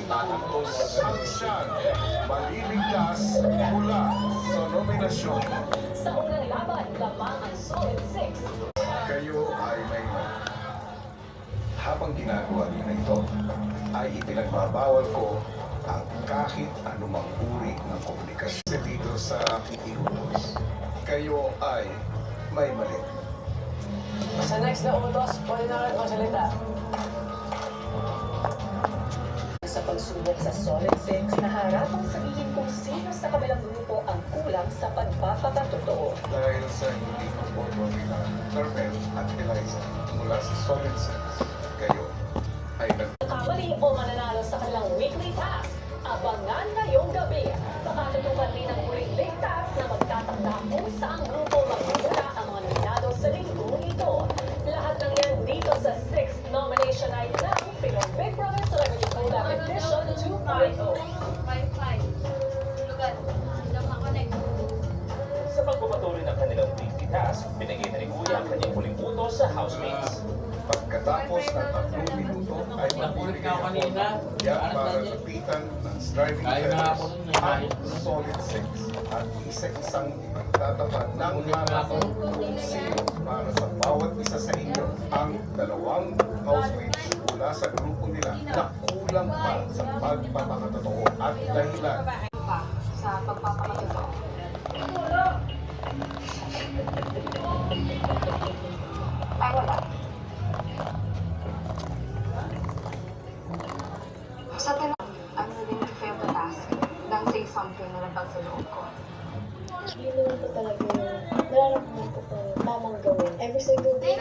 Tatantos Sunshine, maliligtas mula sa nominasyon. Sa unang laban, lamang ang solid 6. Kayo ay may mali. Habang ginagawa niyo na ito, ay ipinagbabawal ko ang kahit anumang uri ng komunikasyon dito sa aking inutos. Kayo ay may mali. Sa next na utos, pwede na kayo magsalita. Sa pagsubok sa solid 6, naharapang sabihin kung sino sa kabilang grupo ang kulang sa pagpapakatotoo. Dahil sa hindi konformo nila Carmel at Eliza mula sa solid 6, kayo ay Kamali o mananalo sa kanilang weekly task. Abangan ngayong gabi. Makatutukan din ang muling big task na magtatakda kung saang grupo magmumula ang mga nominado sa linggong ito. Lahat ng yan dito sa 6th nomination night ng Pinoy Big Brother Celebrity Collab Edition 2.0. Sa pagpapatuloy ng kanilang weekly task, binigay na ni Kuya ang kanyang huling utos sa housemates. pagkatapos ng 3 minuto ay magbibigay ako ng yan para lapitan ng striving players ang solid 6 at isa-isang ipagtatapat ng marathon kung sino para sa bawat isa sa inyo ang dalawang housemates mula sa grupo nila na kulang pa sa pagpapakatotoo at dahilan. Sa pagpapakatotoo. Ay, wala. Sa tanong, I'm willing to fail the task. Don't say something na labag sa loob ko. Yun naman po talaga yung nararamdaman ko po tamang gawin. Every single day,